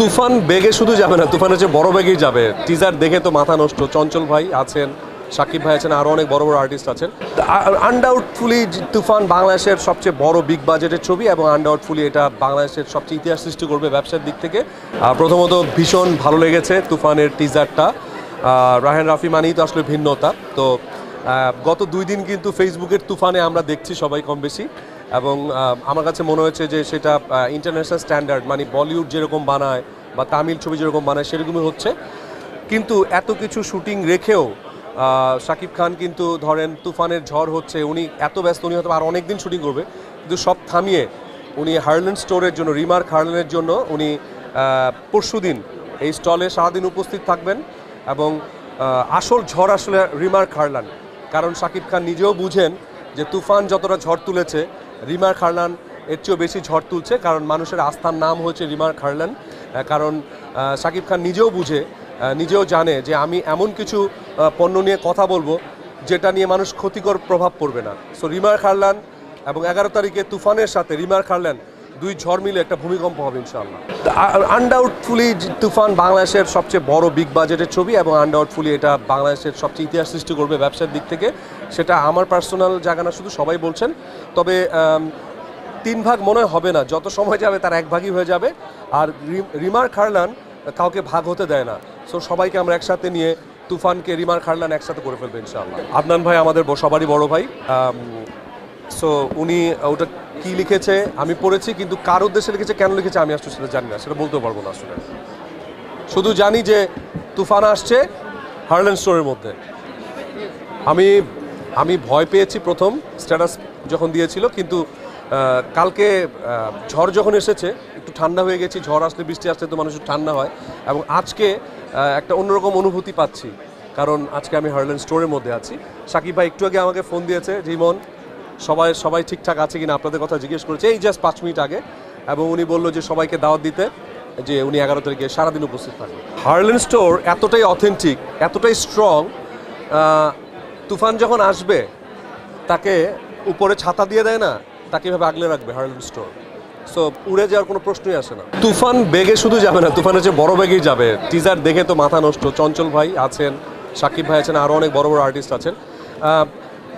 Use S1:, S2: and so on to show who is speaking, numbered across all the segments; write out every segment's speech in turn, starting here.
S1: তুফান বেগে শুধু যাবে না, তুফান হচ্ছে বড় বেগেই যাবে। টিজার দেখে তো মাথা নষ্ট। চঞ্চল ভাই আছেন, সাকিব ভাই আছেন, আরও অনেক বড় বড় আর্টিস্ট আছেন। আনডাউটফুলি তুফান বাংলাদেশের সবচেয়ে বড় বিগ বাজেটের ছবি এবং আনডাউটফুলি এটা বাংলাদেশের সবচেয়ে ইতিহাস সৃষ্টি করবে ব্যবসার দিক থেকে। প্রথমত ভীষণ ভালো লেগেছে তুফানের টিজারটা। রাহেন রাফি মানেই তো আসলে ভিন্নতা। তো গত 2 দিন কিন্তু ফেসবুকের তুফানে আমরা দেখছি সবাই কম বেশি, এবং আমার কাছে মনে হয়েছে যে সেটা ইন্টারন্যাশনাল স্ট্যান্ডার্ড, মানে বলিউড যেরকম বানায় বা তামিল ছবি যেরকম বানায় সেরকমই হচ্ছে। কিন্তু এত কিছু শুটিং রেখেও শাকিব খান কিন্তু ধরেন তুফানের ঝড় হচ্ছে, উনি এত ব্যস্ত, উনি হয়তো আর অনেক দিন শুটিং করবে, কিন্তু সব থামিয়ে উনি হার্লেন স্টোরের জন্য, রিমার্ক হার্লেনের জন্য উনি পরশুদিন এই স্টলে সারাদিন উপস্থিত থাকবেন। এবং আসল ঝড় আসলে রিমার্ক হার্লান, কারণ শাকিব খান নিজেও বুঝেন যে তুফান যতটা ঝড় তুলেছে রিমার্ক হার্লান এর চেয়েও বেশি ঝড় তুলছে, কারণ মানুষের আস্থার নাম হচ্ছে রিমার্ক হার্লান। কারণ শাকিব খান নিজেও বুঝে, নিজেও জানে যে আমি এমন কিছু পণ্য নিয়ে কথা বলবো যেটা নিয়ে মানুষ ক্ষতিকর প্রভাব পড়বে না। সো রিমার্ক হার্লান এবং 11 তারিখে তুফানের সাথে রিমার্ক হার্লান 2 ঝড় মিলে একটা ভূমিকম্প হবে ইনশাআল্লাহ। আনডাউটফুলি তুফান বাংলাদেশের সবচেয়ে বড় বিগ বাজেটের ছবি এবং আনডাউটফুলি এটা বাংলাদেশের সবচেয়ে ইতিহাস সৃষ্টি করবে ব্যবসার দিক থেকে। সেটা আমার পার্সোনাল জায়গা না, শুধু সবাই বলছেন। তবে 3 ভাগ মনে হবে না, যত সময় যাবে তার 1 ভাগই হয়ে যাবে। আর রিমার্ক হার্লান কাউকে ভাগ হতে দেয় না। সো সবাইকে আমরা একসাথে নিয়ে তুফানকে রিমার্ক হার্লান একসাথে করে ফেলবে ইনশাআল্লাহ। আদনান ভাই আমাদের সবারই বড় ভাই। সো উনি ওটা কি লিখেছে আমি পড়েছি, কিন্তু কার উদ্দেশ্যে লিখেছে, কেন লিখেছে আমি আসলে সেটা জানি না, সেটা বলতেও পারবো না আসলে। শুধু জানি যে তুফান আসছে হার্লেন স্টোরের মধ্যে। আমি ভয় পেয়েছি প্রথম স্ট্যাটাস যখন দিয়েছিল, কিন্তু কালকে ঝড় যখন এসেছে একটু ঠান্ডা হয়ে গেছি। ঝড় আসলে, বৃষ্টি আসলে তো মানুষের ঠান্ডা হয়, এবং আজকে একটা অন্যরকম অনুভূতি পাচ্ছি, কারণ আজকে আমি হার্লেন স্টোরের মধ্যে আছি। সাকিব ভাই একটু আগে আমাকে ফোন দিয়েছে, জীবন সবাই ঠিকঠাক আছে কিনা আপনাদের কথা জিজ্ঞেস করেছে, এই জাস্ট 5 মিনিট আগে। এবং উনি বললো যে সবাইকে দাওয়াত দিতে, যে উনি 11 তারিখে সারাদিন উপস্থিত থাকবেন। হার্লেন স্টোর এতটাই অথেন্টিক, এতটাই স্ট্রং, তুফান যখন আসবে তাকে উপরে ছাতা দিয়ে দেয় না, তাকে এভাবে আগলে রাখবে হার্লেন স্টোর। সো উড়ে যাওয়ার কোনো প্রশ্নই আসে না। তুফান বেগে শুধু যাবে না, তুফান হচ্ছে বড় বেগেই যাবে। টিজার দেখে তো মাথা নষ্ট। চঞ্চল ভাই আছেন, সাকিব ভাই আছেন, আরও অনেক বড় বড় আর্টিস্ট আছেন।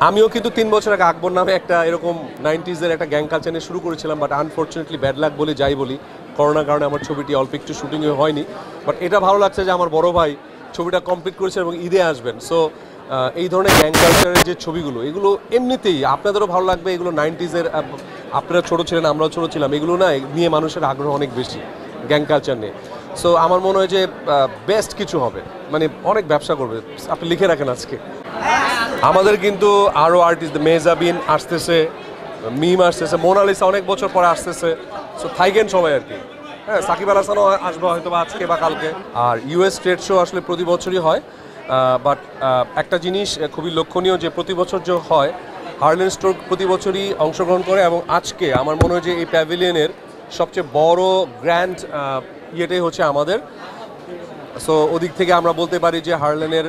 S1: আমিও কিন্তু 3 বছর আগে আকবর নামে একটা এরকম 90s-এর একটা গ্যাং কালচার নিয়ে শুরু করেছিলাম, বাট আনফর্চুনেটলি ব্যাড লাক বলি যাই বলি, করোনার কারণে আমার ছবিটি অল্প একটু শুটিংয়ে হয়নি। বাট এটা ভালো লাগছে যে আমার বড় ভাই ছবিটা কমপ্লিট করেছে এবং ঈদে আসবেন। সো এই ধরনের গ্যাং কালচারের যে ছবিগুলো, এগুলো এমনিতেই আপনাদেরও ভালো লাগবে। এগুলো 90s-এর, আপনারা ছোটো ছিলেন, আমরাও ছোটো ছিলাম, এগুলো না নিয়ে মানুষের আগ্রহ অনেক বেশি, গ্যাং কালচার নিয়ে। সো আমার মনে হয় যে বেস্ট কিছু হবে, মানে অনেক ব্যবসা করবে। আপনি লিখে রাখেন আজকে। আমাদের কিন্তু আরও আর্টিস্ট, মেজাবিন আসতেছে, মিম আসতেছে, মোনালিসা অনেক বছর পরে আসতেছে। সো থাইকেন সবাই আর কি। হ্যাঁ, সাকিব আল হাসানও আসবে হয়তো বা আজকে বা কালকে। আর ইউএস ট্রেড শো আসলে প্রতি বছরই হয়, বাট একটা জিনিস খুবই লক্ষণীয় যে প্রতি বছর যে হয়, হার্লেন স্টোর প্রতি বছরই অংশগ্রহণ করে। এবং আজকে আমার মনে হয় যে এই প্যাভিলিয়নের সবচেয়ে বড় গ্র্যান্ড ইয়েটাই হচ্ছে আমাদের। সো ওদিক থেকে আমরা বলতে পারি যে হার্লেনের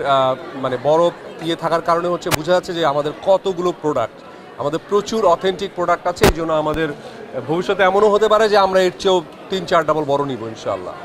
S1: মানে বড় ইয়ে থাকার কারণে হচ্ছে বোঝা যাচ্ছে যে আমাদের কতগুলো প্রোডাক্ট, আমাদের প্রচুর অথেন্টিক প্রোডাক্ট আছে। এই জন্য আমাদের ভবিষ্যতে এমনও হতে পারে যে আমরা এর চেয়েও 3-4 ডাবল বড় নিব ইনশাআল্লাহ।